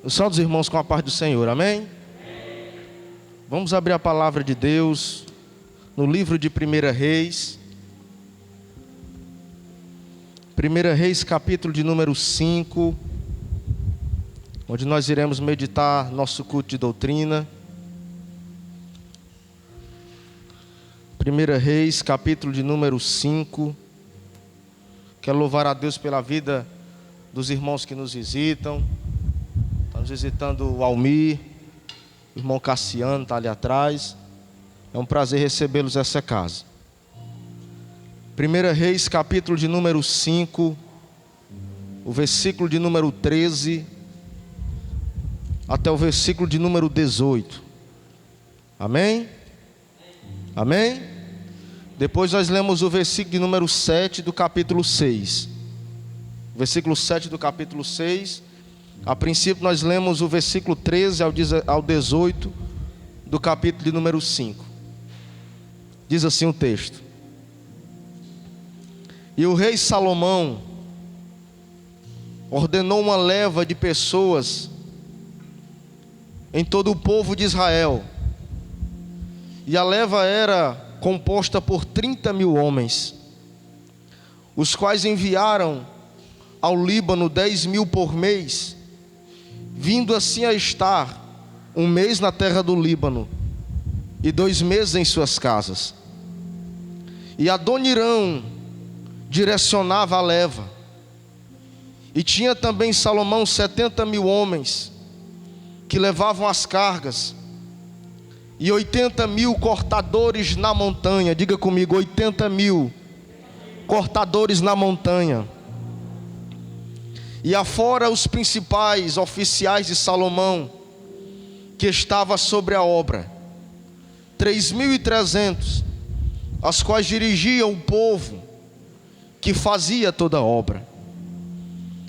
Só dos irmãos com a paz do Senhor, amém? Vamos abrir a palavra de Deus no livro de 1 Reis. 1 Reis, capítulo de número 5, onde nós iremos meditar nosso culto de doutrina. 1 Reis, capítulo de número 5. Quero louvar a Deus pela vida dos irmãos que nos visitam. Está nos visitando o Almir, o irmão Cassiano está ali atrás. É um prazer recebê-los nessa casa. 1 Reis, capítulo de número 5, o versículo de número 13 até o versículo de número 18. Amém? Amém? Depois nós lemos o versículo de número 7 do capítulo 6. Versículo 7 do capítulo 6. A princípio nós lemos o versículo 13 ao 18 do capítulo de número 5. Diz assim o texto: E o rei Salomão ordenou uma leva de pessoas em todo o povo de Israel. E a leva era composta por 30.000 homens, os quais enviaram ao Líbano 10.000 por mês, vindo assim a estar 1 mês na terra do Líbano e 2 meses em suas casas. E Adonirão direcionava a leva. E tinha também Salomão 70.000 homens que levavam as cargas, e 80.000 cortadores na montanha. Diga comigo, 80.000 cortadores na montanha. E afora os principais oficiais de Salomão, que estava sobre a obra, 3.300, as quais dirigiam o povo que fazia toda a obra.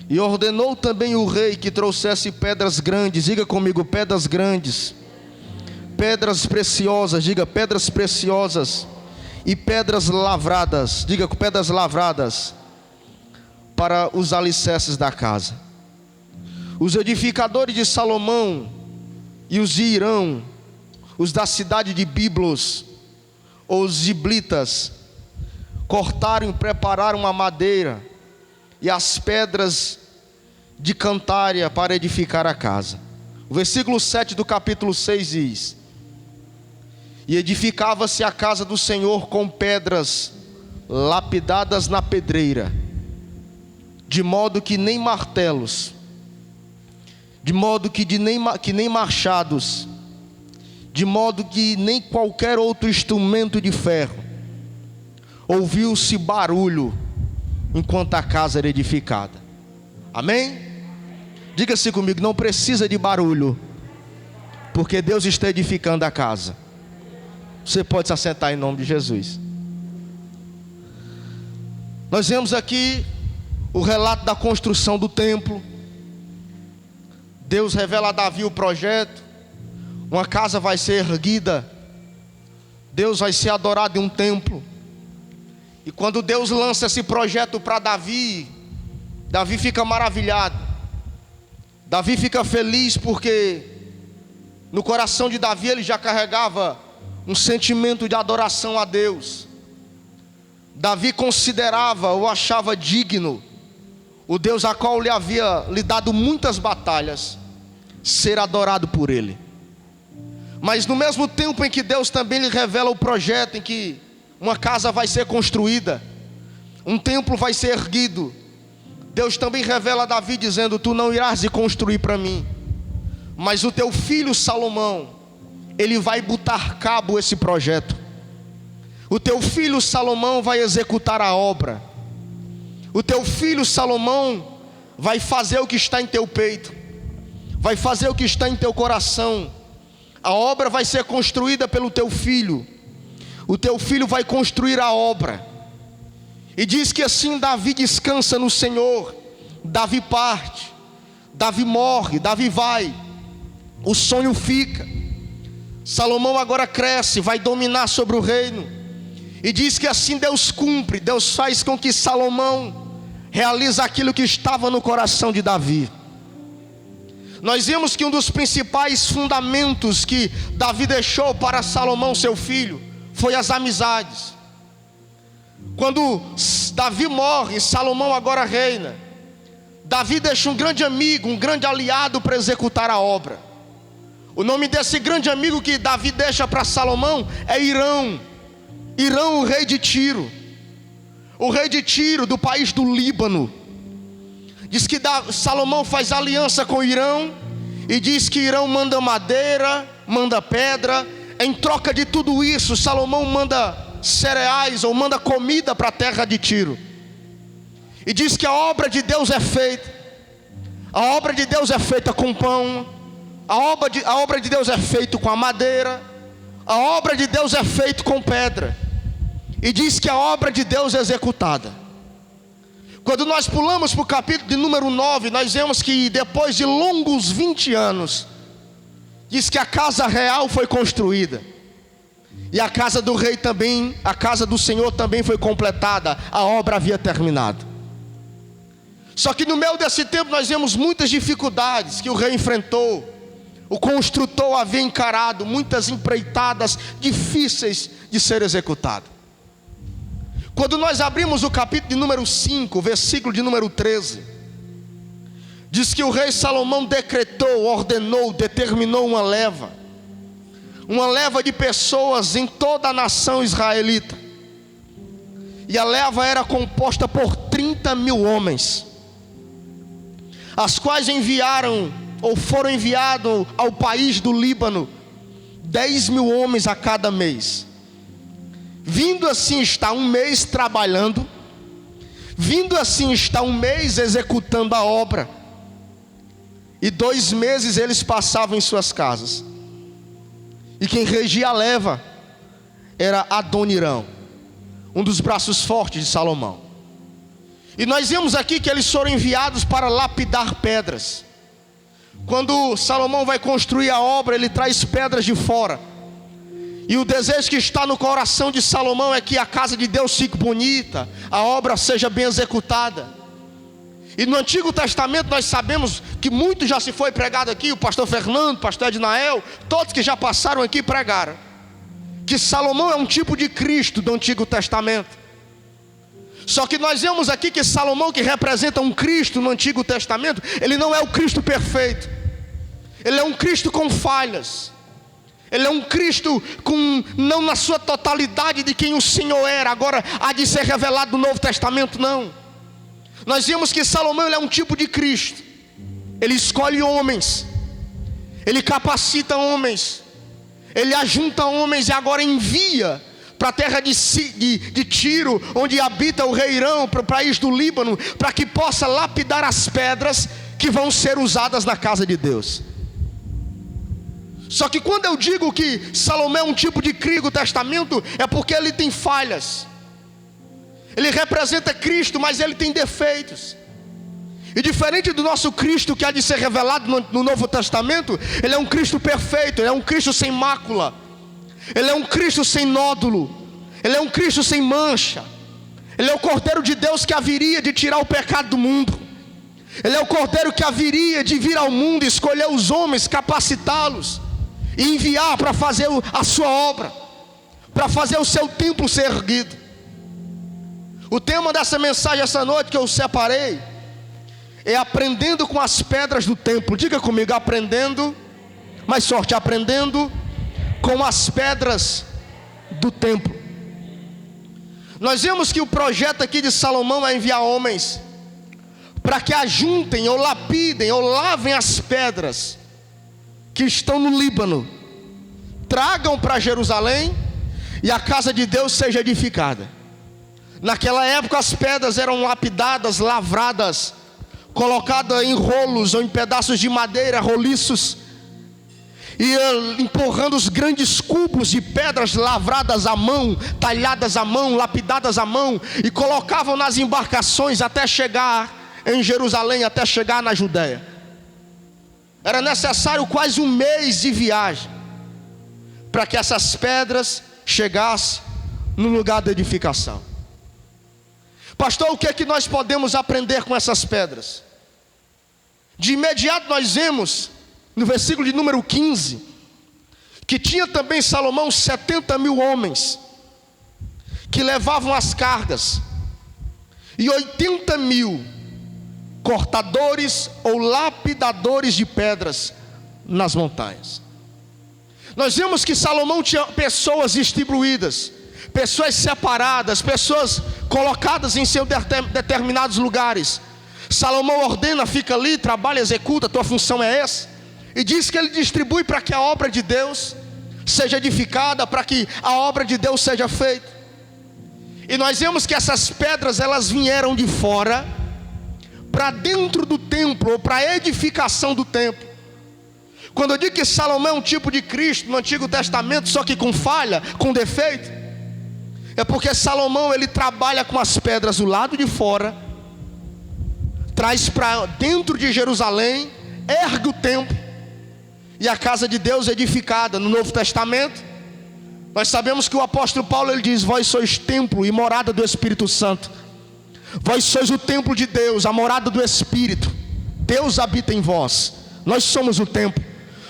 E ordenou também o rei que trouxesse pedras grandes. Diga comigo, pedras grandes, pedras preciosas. Diga, pedras preciosas. E pedras lavradas. Diga, pedras lavradas, para os alicerces da casa. Os edificadores de Salomão e os de Irão, os da cidade de Biblos, os giblitas, cortaram e prepararam a madeira e as pedras de cantária para edificar a casa. O versículo 7 do capítulo 6 diz: E edificava-se a casa do Senhor com pedras lapidadas na pedreira, de modo que nem martelos, de modo que nem machados, de modo que nem qualquer outro instrumento de ferro. Ouviu-se barulho enquanto a casa era edificada. Amém? Diga-se comigo, não precisa de barulho, porque Deus está edificando a casa. Você pode se assentar em nome de Jesus. Nós vemos aqui o relato da construção do templo. Deus revela a Davi o projeto. Uma casa vai ser erguida, Deus vai ser adorado em um templo. E quando Deus lança esse projeto para Davi, Davi fica maravilhado. Davi fica feliz porque no coração de Davi ele já carregava um sentimento de adoração a Deus. Davi considerava ou achava digno o Deus a qual lhe havia lhe dado muitas batalhas ser adorado por ele. Mas no mesmo tempo em que Deus também lhe revela o projeto em que uma casa vai ser construída, um templo vai ser erguido, Deus também revela a Davi dizendo: Tu não irás construir para mim, mas o teu filho Salomão, ele vai botar cabo esse projeto. O teu filho Salomão vai executar a obra. O teu filho Salomão vai fazer o que está em teu peito, vai fazer o que está em teu coração. A obra vai ser construída pelo teu filho. O teu filho vai construir a obra. E diz que assim Davi descansa no Senhor. Davi parte, Davi morre, Davi vai, o sonho fica. Salomão agora cresce, vai dominar sobre o reino. E diz que assim Deus cumpre, Deus faz com que Salomão realize aquilo que estava no coração de Davi. nós vemos que um dos principais fundamentos que Davi deixou para Salomão, seu filho, foi as amizades. Quando Davi morre, Salomão agora reina. Davi deixa um grande amigo, um grande aliado para executar a obra. O nome desse grande amigo que Davi deixa para Salomão é Hirão. Hirão, o rei de Tiro. O rei de Tiro, do país do Líbano. Diz que Salomão faz aliança com Hirão, e diz que Hirão manda madeira, manda pedra. Em troca de tudo isso, Salomão manda cereais ou manda comida para a terra de Tiro. E diz que a obra de Deus é feita. A obra de Deus é feita com pão. A obra de Deus é feita com a madeira. A obra de Deus é feita com pedra. E diz que a obra de Deus é executada. Quando nós pulamos para o capítulo de número 9, nós vemos que depois de longos 20 anos, diz que a casa real foi construída. E a casa do rei também, a casa do Senhor também foi completada. A obra havia terminado. Só que no meio desse tempo nós vemos muitas dificuldades que o rei enfrentou. O construtor havia encarado muitas empreitadas difíceis de ser executado. Quando nós abrimos o capítulo de número 5, versículo de número 13, diz que o rei Salomão decretou, ordenou, determinou uma leva de pessoas em toda a nação israelita. E a leva era composta por 30.000 homens, as quais foram enviados ao país do Líbano 10.000 homens a cada mês. Vindo assim está um mês trabalhando, vindo assim está um mês executando a obra, e 2 meses eles passavam em suas casas. E quem regia a leva era Adonirão, um dos braços fortes de Salomão. E nós vemos aqui que eles foram enviados para lapidar pedras. Quando Salomão vai construir a obra, ele traz pedras de fora. E o desejo que está no coração de Salomão é que a casa de Deus fique bonita, a obra seja bem executada. E no Antigo Testamento nós sabemos que muito já se foi pregado aqui. O pastor Fernando, o pastor Ednael, todos que já passaram aqui pregaram que Salomão é um tipo de Cristo do Antigo Testamento. Só que nós vemos aqui que Salomão, que representa um Cristo no Antigo Testamento, ele não é o Cristo perfeito. Ele é um Cristo com falhas. Ele é um Cristo não na sua totalidade de quem o Senhor era, agora há de ser revelado no Novo Testamento, não. Nós vimos que Salomão, ele é um tipo de Cristo. Ele escolhe homens, ele capacita homens, ele ajunta homens e agora envia para a terra de Tiro, onde habita o rei Hirão, para o país do Líbano, para que possa lapidar as pedras que vão ser usadas na casa de Deus. Só que quando eu digo que Salomão é um tipo de Cristo do Testamento, é porque ele tem falhas. Ele representa Cristo, mas ele tem defeitos. E diferente do nosso Cristo que há de ser revelado no Novo Testamento, ele é um Cristo perfeito, ele é um Cristo sem mácula, ele é um Cristo sem nódulo, ele é um Cristo sem mancha. Ele é o Cordeiro de Deus que haveria de tirar o pecado do mundo. Ele é o Cordeiro que haveria de vir ao mundo, escolher os homens, capacitá-los e enviar para fazer a sua obra, para fazer o seu templo ser erguido. O tema dessa mensagem essa noite que eu separei é aprendendo com as pedras do templo. Diga comigo, aprendendo, mais forte, aprendendo com as pedras do templo. Nós vemos que o projeto aqui de Salomão é enviar homens para que ajuntem ou lapidem ou lavem as pedras que estão no Líbano, tragam para Jerusalém e a casa de Deus seja edificada. Naquela época as pedras eram lapidadas, lavradas, colocadas em rolos ou em pedaços de madeira, roliços, e empurrando os grandes cubos de pedras lavradas à mão, talhadas à mão, lapidadas à mão, e colocavam nas embarcações até chegar em Jerusalém, até chegar na Judéia. Era necessário quase 1 mês de viagem para que essas pedras chegassem no lugar da edificação. Pastor, o que é que nós podemos aprender com essas pedras? De imediato nós vemos no versículo de número 15, que tinha também Salomão 70.000 homens, que levavam as cargas, e 80.000 cortadores ou lapidadores de pedras nas montanhas. Nós vemos que Salomão tinha pessoas distribuídas, pessoas separadas, pessoas colocadas em seus determinados lugares. Salomão ordena, fica ali, trabalha, executa, tua função é essa. E diz que ele distribui para que a obra de Deus seja edificada, para que a obra de Deus seja feita. E nós vemos que essas pedras, elas vieram de fora para dentro do templo, ou para a edificação do templo. Quando eu digo que Salomão é um tipo de Cristo no Antigo Testamento, só que com falha, com defeito, é porque Salomão, ele trabalha com as pedras do lado de fora, traz para dentro de Jerusalém, ergue o templo, e a casa de Deus edificada. No Novo Testamento, nós sabemos que o apóstolo Paulo, ele diz: vós sois templo e morada do Espírito Santo. Vós sois o templo de Deus, a morada do Espírito. Deus habita em vós. Nós somos o templo.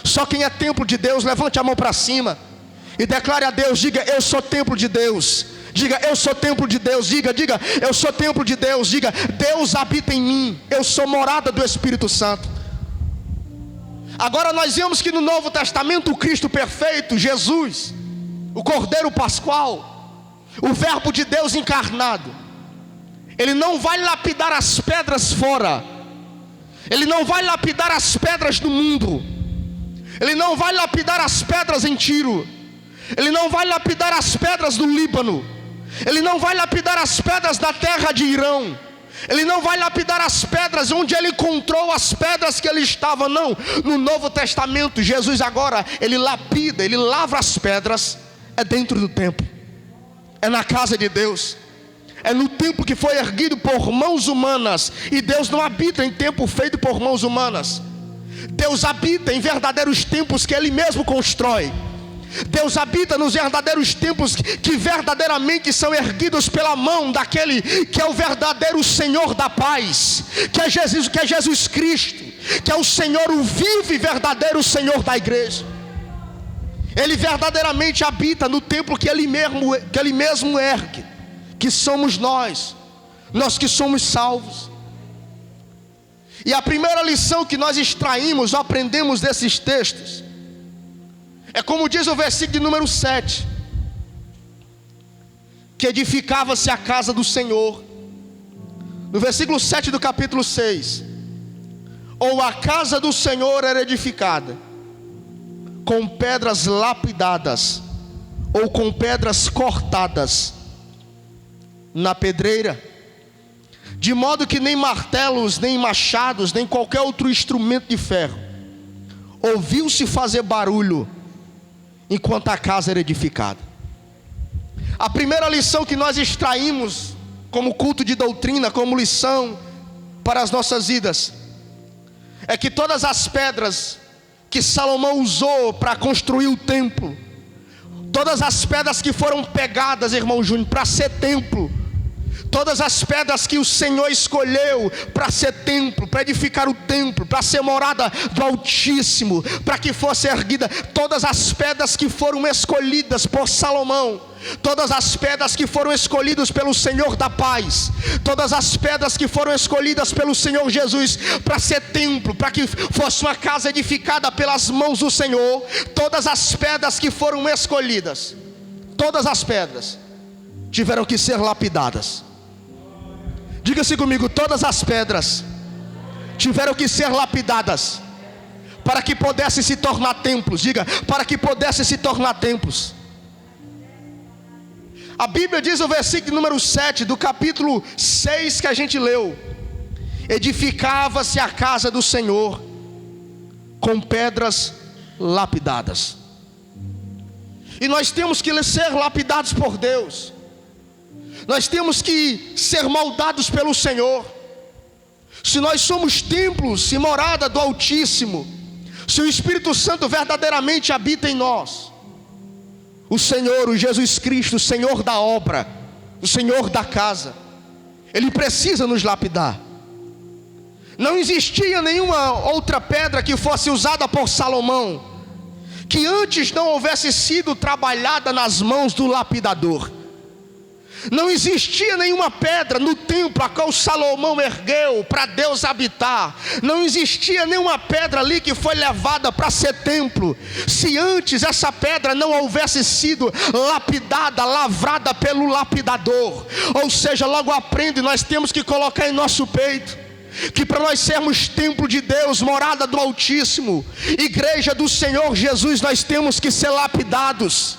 Só quem é templo de Deus, levante a mão para cima e declare a Deus, diga: eu sou templo de Deus. Diga: eu sou templo de Deus. Diga: eu sou templo de Deus. Diga: Deus habita em mim. Eu sou morada do Espírito Santo. Agora nós vemos que no Novo Testamento o Cristo perfeito, Jesus, o Cordeiro Pascual, o Verbo de Deus encarnado, ele não vai lapidar as pedras fora, ele não vai lapidar as pedras do mundo, ele não vai lapidar as pedras em Tiro, ele não vai lapidar as pedras do Líbano, ele não vai lapidar as pedras da terra de Irão, ele não vai lapidar as pedras onde ele encontrou as pedras que ele estava. Não, no Novo Testamento Jesus agora, ele lapida, ele lavra as pedras, é dentro do templo, é na casa de Deus, é no templo que foi erguido por mãos humanas. E Deus não habita em templo feito por mãos humanas. Deus habita em verdadeiros templos que Ele mesmo constrói. Deus habita nos verdadeiros templos que verdadeiramente são erguidos pela mão daquele que é o verdadeiro Senhor da paz, que é Jesus Cristo, que é o Senhor, o vivo e verdadeiro Senhor da igreja. Ele verdadeiramente habita no templo que Ele mesmo ergue, que somos nós que somos salvos. E a primeira lição que nós extraímos, aprendemos desses textos, é como diz o versículo de número 7, que edificava-se a casa do Senhor. No versículo 7 do capítulo 6, ou a casa do Senhor era edificada com pedras lapidadas, ou com pedras cortadas na pedreira, de modo que nem martelos, nem machados, nem qualquer outro instrumento de ferro ouviu-se fazer barulho enquanto a casa era edificada. A primeira lição que nós extraímos como culto de doutrina, como lição para as nossas vidas, é que todas as pedras que Salomão usou para construir o templo, todas as pedras que foram pegadas, irmão Júnior, para ser templo, todas as pedras que o Senhor escolheu para ser templo, para edificar o templo, para ser morada do Altíssimo, para que fosse erguida, todas as pedras que foram escolhidas por Salomão, todas as pedras que foram escolhidas pelo Senhor da paz, todas as pedras que foram escolhidas pelo Senhor Jesus para ser templo, para que fosse uma casa edificada pelas mãos do Senhor, todas as pedras que foram escolhidas, todas as pedras tiveram que ser lapidadas. Diga-se comigo: todas as pedras tiveram que ser lapidadas para que pudessem se tornar templos. Diga: para que pudessem se tornar templos. A Bíblia diz no versículo número 7 do capítulo 6 que a gente leu: edificava-se a casa do Senhor com pedras lapidadas. E nós temos que ser lapidados por Deus. Nós temos que ser moldados pelo Senhor. Se nós somos templos e morada do Altíssimo, se o Espírito Santo verdadeiramente habita em nós, o Senhor, o Jesus Cristo, o Senhor da obra, o Senhor da casa, Ele precisa nos lapidar. Não existia nenhuma outra pedra que fosse usada por Salomão que antes não houvesse sido trabalhada nas mãos do lapidador. Não existia nenhuma pedra no templo a qual Salomão ergueu para Deus habitar. Não existia nenhuma pedra ali que foi levada para ser templo, se antes essa pedra não houvesse sido lapidada, lavrada pelo lapidador. Ou seja, logo aprende, nós temos que colocar em nosso peito que para nós sermos templo de Deus, morada do Altíssimo, igreja do Senhor Jesus, nós temos que ser lapidados.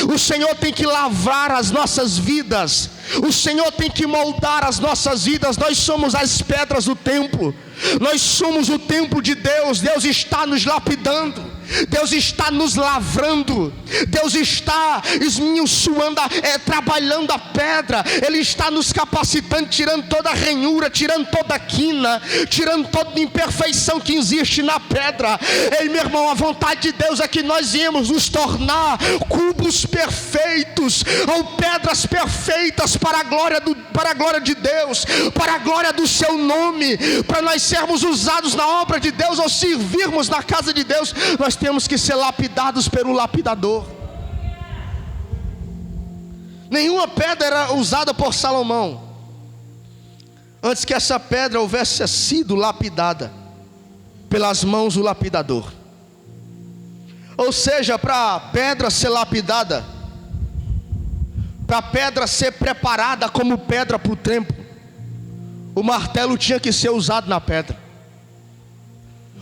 O Senhor tem que lavrar as nossas vidas, o Senhor tem que moldar as nossas vidas. Nós somos as pedras do templo, nós somos o templo de Deus. Deus está nos lapidando, Deus está nos lavrando, Deus está esmiuçando, trabalhando a pedra. Ele está nos capacitando, tirando toda a ranhura, tirando toda a quina, tirando toda a imperfeição que existe na pedra. Ei, meu irmão, a vontade de Deus é que nós íamos nos tornar cubos perfeitos, ou pedras perfeitas para a glória de Deus, para a glória do seu nome, para nós sermos usados na obra de Deus, ou servirmos na casa de Deus. Nós temos que ser lapidados pelo lapidador. Nenhuma pedra era usada por Salomão antes que essa pedra houvesse sido lapidada pelas mãos do lapidador. Ou seja, para a pedra ser lapidada, para a pedra ser preparada como pedra para o templo, o martelo tinha que ser usado na pedra.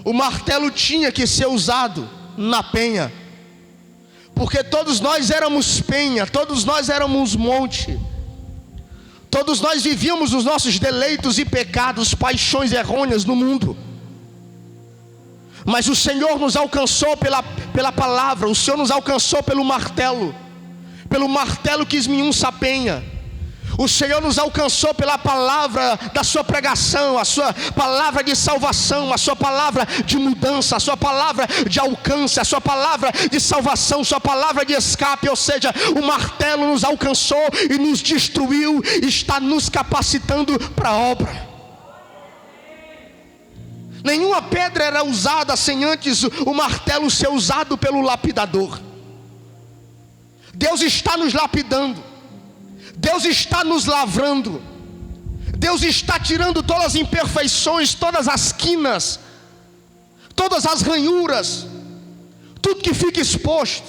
O martelo tinha que ser usado na penha, porque todos nós éramos penha, todos nós éramos monte, todos nós vivíamos os nossos deleitos e pecados, paixões errôneas no mundo. Mas o Senhor nos alcançou pela palavra, o Senhor nos alcançou pelo martelo que esmiuça a penha. O Senhor nos alcançou pela palavra da sua pregação, a sua palavra de salvação, a sua palavra de mudança, a sua palavra de alcance, a sua palavra de salvação, sua palavra de escape. Ou seja, o martelo nos alcançou e nos destruiu, está nos capacitando para a obra. Nenhuma pedra era usada sem antes o martelo ser usado pelo lapidador. Deus está nos lapidando, Deus está nos lavrando, Deus está tirando todas as imperfeições, todas as quinas, todas as ranhuras, tudo que fica exposto.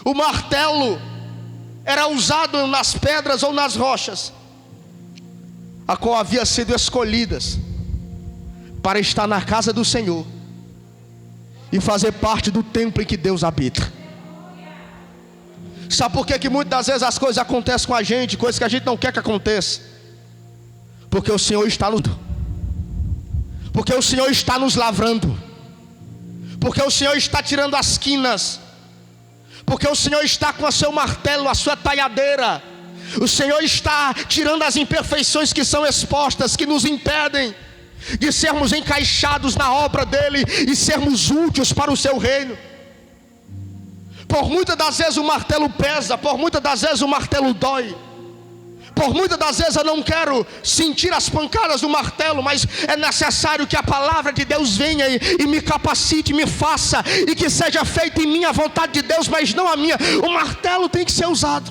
O martelo era usado nas pedras ou nas rochas, a qual havia sido escolhidas para estar na casa do Senhor e fazer parte do templo em que Deus habita. Sabe por que muitas das vezes as coisas acontecem com a gente, coisas que a gente não quer que aconteça? Porque o Senhor está nos lavrando, porque o Senhor está tirando as quinas, porque o Senhor está com o seu martelo, a sua talhadeira. O Senhor está tirando as imperfeições que são expostas, que nos impedem de sermos encaixados na obra dele e sermos úteis para o seu reino. Por muitas das vezes o martelo pesa, por muitas das vezes o martelo dói, por muitas das vezes eu não quero sentir as pancadas do martelo, mas é necessário que a palavra de Deus venha e me capacite, me faça, e que seja feita em mim a vontade de Deus, mas não a minha. O martelo tem que ser usado.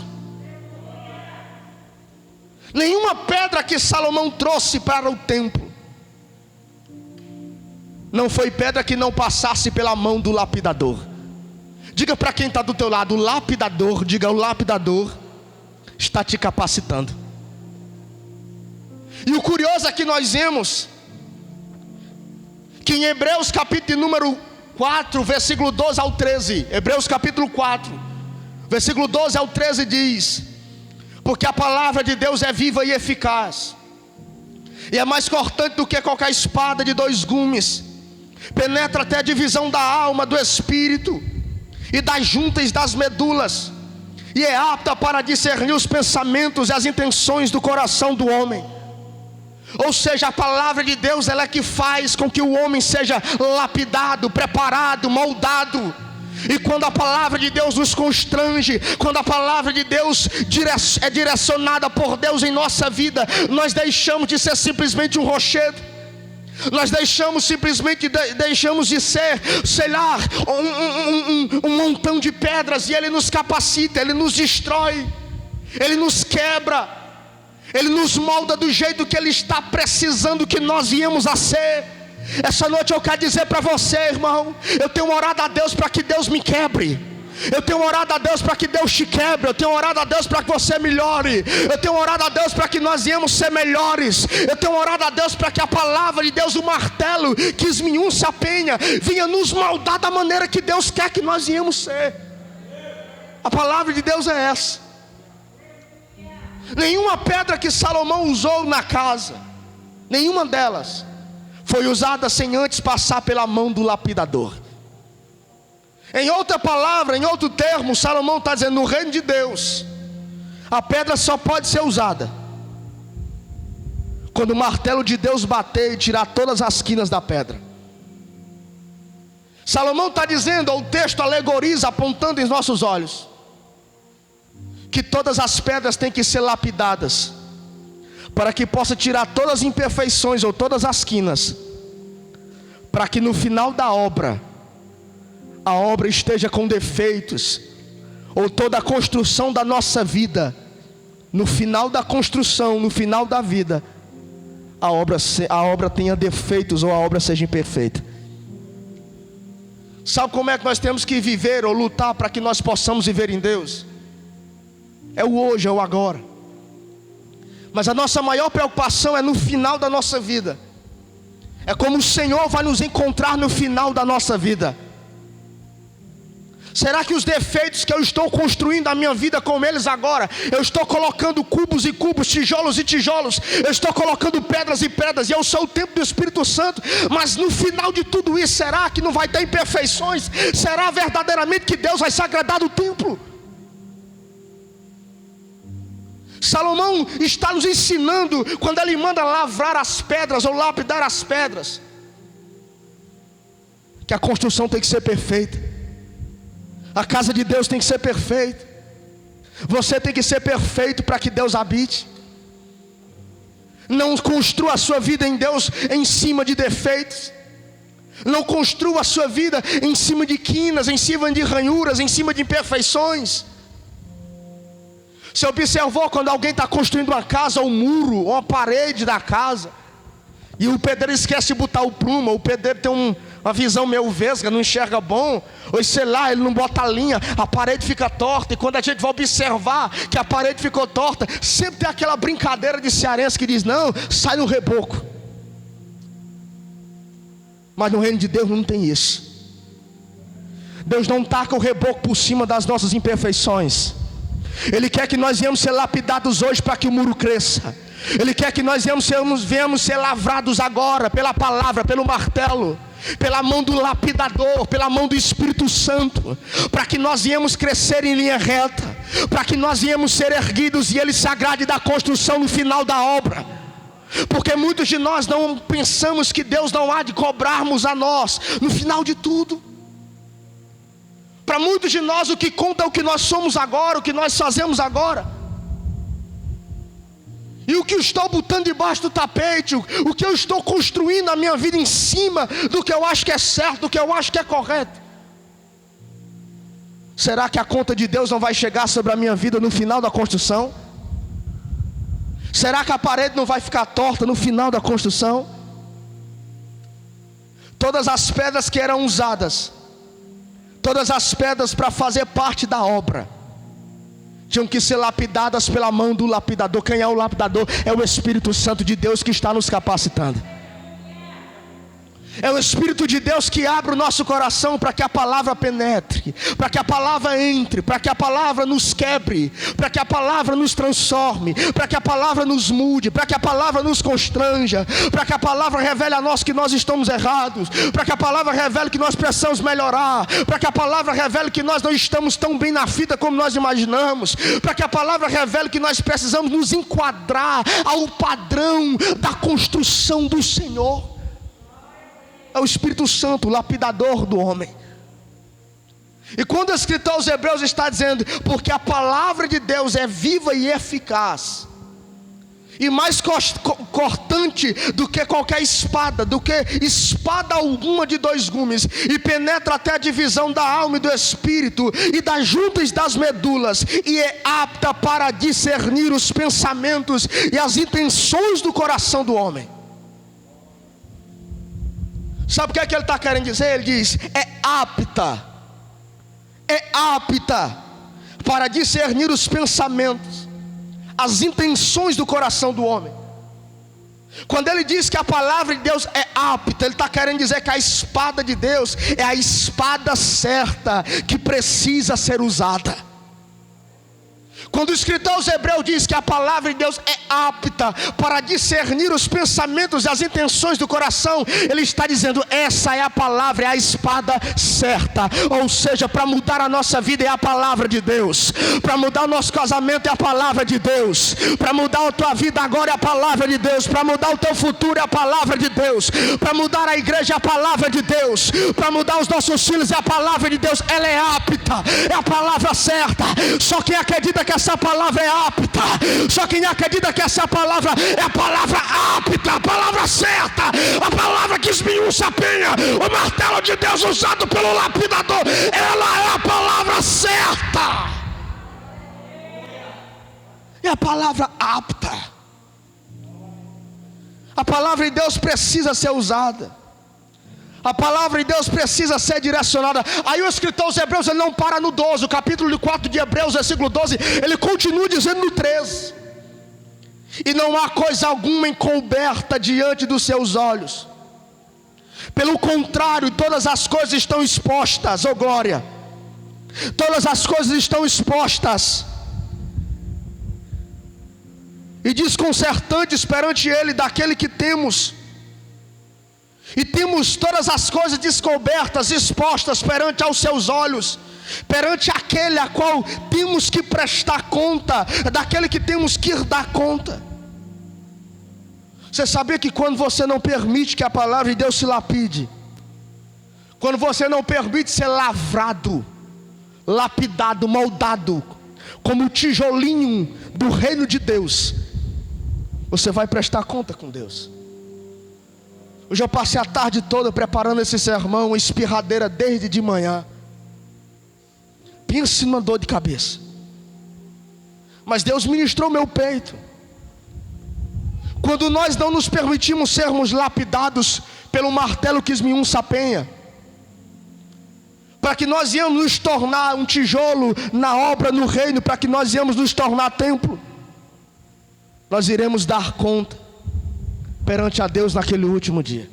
Nenhuma pedra que Salomão trouxe para o templo não foi pedra que não passasse pela mão do lapidador. Diga para quem está do teu lado, o lapidador, diga, o lapidador está te capacitando. E o curioso é que nós vemos que em Hebreus capítulo número 4, versículo 12 ao 13, Hebreus capítulo 4, versículo 12 ao 13 diz: porque a palavra de Deus é viva e eficaz, e é mais cortante do que qualquer espada de dois gumes, penetra até a divisão da alma, do espírito e das juntas e das medulas, e é apta para discernir os pensamentos e as intenções do coração do homem. Ou seja, a palavra de Deus, ela é que faz com que o homem seja lapidado, preparado, moldado. E quando a palavra de Deus nos constrange, quando a palavra de Deus é direcionada por Deus em nossa vida, nós deixamos de ser simplesmente um rochedo Nós simplesmente deixamos de ser, sei lá, um montão de pedras, e Ele nos capacita, Ele nos destrói, Ele nos quebra, Ele nos molda do jeito que Ele está precisando que nós viemos a ser. Essa noite eu quero dizer para você, irmão, eu tenho orado a Deus para que Deus me quebre. Eu tenho orado a Deus para que Deus te quebre. Eu tenho orado a Deus para que você melhore. Eu tenho orado a Deus para que nós viemos ser melhores. Eu tenho orado a Deus para que a palavra de Deus, o martelo que esmiuça a penha, vinha nos moldar da maneira que Deus quer que nós viemos ser. A palavra de Deus é essa. Nenhuma pedra que Salomão usou na casa, nenhuma delas foi usada sem antes passar pela mão do lapidador. Em outra palavra, em outro termo, Salomão está dizendo: no reino de Deus, a pedra só pode ser usada quando o martelo de Deus bater e tirar todas as quinas da pedra. Salomão está dizendo, o texto alegoriza, apontando em nossos olhos, que todas as pedras têm que ser lapidadas, para que possa tirar todas as imperfeições ou todas as quinas, para que no final da obra, a obra esteja com defeitos, ou toda a construção da nossa vida, no final da construção, no final da vida, a obra tenha defeitos, ou a obra seja imperfeita. Sabe como é que nós temos que viver ou lutar para que nós possamos viver em Deus? É o hoje, é o agora. Mas a nossa maior preocupação é no final da nossa vida. É como o Senhor vai nos encontrar no final da nossa vida. Será que os defeitos que eu estou construindo a minha vida com eles agora, eu estou colocando cubos e cubos, tijolos e tijolos, eu estou colocando pedras e pedras, e eu sou o templo do Espírito Santo, mas no final de tudo isso, será que não vai ter imperfeições? Será verdadeiramente que Deus vai se agradar do templo? Salomão está nos ensinando, quando ele manda lavrar as pedras ou lapidar as pedras, que a construção tem que ser perfeita. A casa de Deus tem que ser perfeita. Você tem que ser perfeito para que Deus habite. Não construa a sua vida em Deus em cima de defeitos. Não construa a sua vida em cima de quinas, em cima de ranhuras, em cima de imperfeições. Você observou quando alguém está construindo uma casa, um muro, ou uma parede da casa, e o pedreiro esquece de botar o prumo, o pedreiro tem uma visão meio vesga, não enxerga bom, ou sei lá, ele não bota a linha, a parede fica torta, e quando a gente vai observar que a parede ficou torta, sempre tem aquela brincadeira de cearense que diz: não, sai no reboco. Mas no reino de Deus não tem isso. Deus não taca o reboco por cima das nossas imperfeições. Ele quer que nós venhamos ser lapidados hoje para que o muro cresça. Ele quer que nós venhamos ser lavrados agora pela palavra, pelo martelo, pela mão do lapidador, pela mão do Espírito Santo, para que nós viemos crescer em linha reta, para que nós viemos ser erguidos e Ele se agrade da construção no final da obra. Porque muitos de nós não pensamos que Deus não há de cobrarmos a nós no final de tudo. Para muitos de nós o que conta é o que nós somos agora, o que nós fazemos agora. E o que eu estou botando debaixo do tapete, o que eu estou construindo a minha vida em cima do que eu acho que é certo, do que eu acho que é correto. Será que a conta de Deus não vai chegar sobre a minha vida no final da construção? Será que a parede não vai ficar torta no final da construção? Todas as pedras que eram usadas, todas as pedras para fazer parte da obra, tinham que ser lapidadas pela mão do lapidador. Quem é o lapidador? É o Espírito Santo de Deus que está nos capacitando. É o Espírito de Deus que abre o nosso coração para que a palavra penetre, para que a palavra entre, para que a palavra nos quebre, para que a palavra nos transforme, para que a palavra nos mude, para que a palavra nos constranja, para que a palavra revele a nós que nós estamos errados, para que a palavra revele que nós precisamos melhorar, para que a palavra revele que nós não estamos tão bem na fita como nós imaginamos, para que a palavra revele que nós precisamos nos enquadrar ao padrão da construção do Senhor. É o Espírito Santo, o lapidador do homem. E quando o escritor aos Hebreus está dizendo, porque a palavra de Deus é viva e eficaz, e mais cortante do que qualquer espada, do que espada alguma de 2 gumes, e penetra até a divisão da alma e do espírito, e das juntas e das medulas, e é apta para discernir os pensamentos e as intenções do coração do homem. Sabe o que é que ele está querendo dizer? Ele diz: é apta para discernir os pensamentos, as intenções do coração do homem. Quando ele diz que a palavra de Deus é apta, ele está querendo dizer que a espada de Deus é a espada certa, que precisa ser usada. Quando o escritor aos Hebreus diz que a palavra de Deus é apta para discernir os pensamentos e as intenções do coração, ele está dizendo: essa é a palavra, é a espada certa. Ou seja, para mudar a nossa vida é a palavra de Deus, para mudar o nosso casamento é a palavra de Deus, para mudar a tua vida agora é a palavra de Deus, para mudar o teu futuro é a palavra de Deus, para mudar a igreja é a palavra de Deus, para mudar os nossos filhos é a palavra de Deus. Ela é apta, é a palavra certa. Só quem acredita que essa palavra é apta, só quem acredita que essa palavra é a palavra apta, a palavra certa, a palavra que esmiuça a penha, o martelo de Deus usado pelo lapidador, ela é a palavra certa, é a palavra apta. A palavra de Deus precisa ser usada, a palavra de Deus precisa ser direcionada. Aí o escritor aos Hebreus, ele não para no 12, o capítulo 4 de Hebreus, versículo 12, ele continua dizendo no 13: e não há coisa alguma encoberta diante dos seus olhos, pelo contrário, todas as coisas estão expostas, oh glória, todas as coisas estão expostas e desconcertantes perante ele, daquele que temos. E temos todas as coisas descobertas, expostas perante aos seus olhos, perante aquele a qual temos que prestar conta, daquele que temos que dar conta. Você sabia que quando você não permite que a palavra de Deus se lapide, quando você não permite ser lavrado, lapidado, moldado, como o tijolinho do reino de Deus, você vai prestar conta com Deus. Hoje eu passei a tarde toda preparando esse sermão, uma espirradeira desde de manhã. Pense numa dor de cabeça. Mas Deus ministrou meu peito. Quando nós não nos permitimos sermos lapidados pelo martelo que esmiuça a penha, para que nós íamos nos tornar um tijolo na obra, no reino, para que nós íamos nos tornar templo, nós iremos dar conta perante a Deus naquele último dia.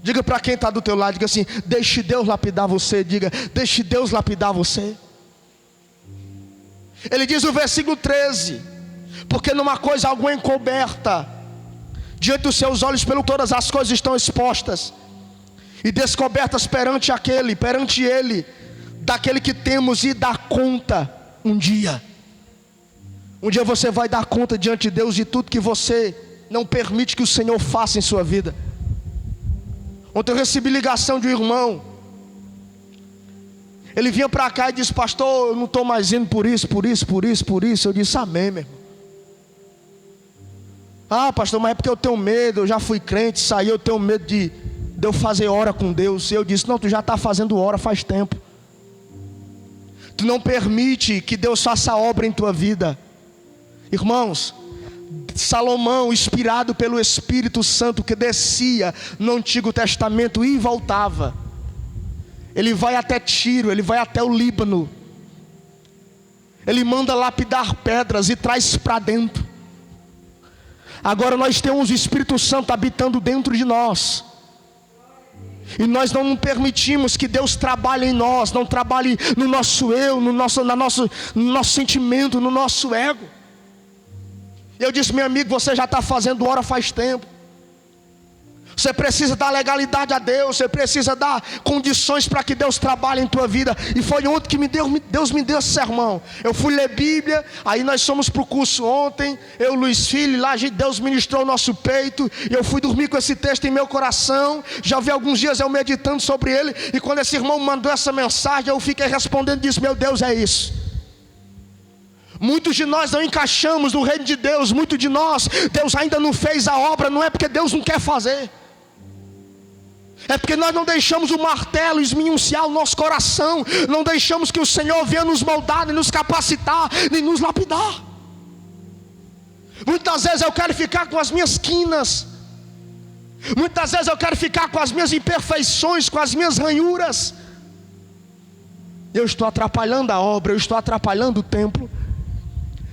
Diga para quem está do teu lado, diga assim: deixe Deus lapidar você. Diga: deixe Deus lapidar você. Ele diz no versículo 13: porque numa coisa alguma encoberta diante dos seus olhos, pelo todas as coisas estão expostas e descobertas perante ele, daquele que temos e dar conta um dia. Um dia você vai dar conta diante de Deus de tudo que você não permite que o Senhor faça em sua vida. Ontem eu recebi ligação de um irmão. Ele vinha para cá e disse: pastor, eu não estou mais indo por isso. Eu disse: amém, meu irmão. Ah, pastor, mas é porque eu tenho medo, eu já fui crente, saí, eu tenho medo de eu fazer hora com Deus. E eu disse: não, tu já está fazendo hora faz tempo. Tu não permite que Deus faça obra em tua vida. Irmãos, Salomão, inspirado pelo Espírito Santo, que descia no Antigo Testamento e voltava, ele vai até Tiro, ele vai até o Líbano, ele manda lapidar pedras e traz para dentro. Agora nós temos o Espírito Santo habitando dentro de nós, e nós não permitimos que Deus trabalhe em nós, não trabalhe no nosso eu, no nosso sentimento, no nosso ego. Eu disse: meu amigo, você já está fazendo hora faz tempo. Você precisa dar legalidade a Deus, você precisa dar condições para que Deus trabalhe em tua vida. E foi ontem que Deus me deu esse sermão. Eu fui ler Bíblia, aí nós fomos para o curso ontem, eu, Luiz Filho, lá Deus ministrou o nosso peito, e eu fui dormir com esse texto em meu coração. Já vi alguns dias eu meditando sobre ele, e quando esse irmão mandou essa mensagem, eu fiquei respondendo e disse: meu Deus, é isso. Muitos de nós não encaixamos no reino de Deus. Muitos de nós, Deus ainda não fez a obra. Não é porque Deus não quer fazer, é porque nós não deixamos o martelo esmiunciar o nosso coração. Não deixamos que o Senhor venha nos moldar, nem nos capacitar, nem nos lapidar. Muitas vezes eu quero ficar com as minhas quinas. Muitas vezes eu quero ficar com as minhas imperfeições, com as minhas ranhuras. Eu estou atrapalhando a obra, eu estou atrapalhando o templo.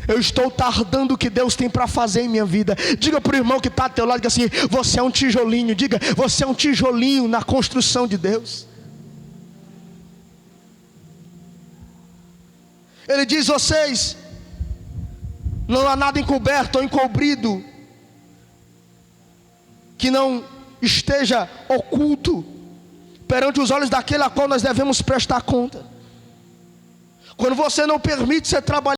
Eu estou tardando o que Deus tem para fazer em minha vida. Diga para o irmão que está ao teu lado, diga assim: você é um tijolinho. Diga: você é um tijolinho na construção de Deus. Ele diz: vocês, não há nada encoberto ou encobrido que não esteja oculto perante os olhos daquele a qual nós devemos prestar conta. Quando você não permite ser trabalhado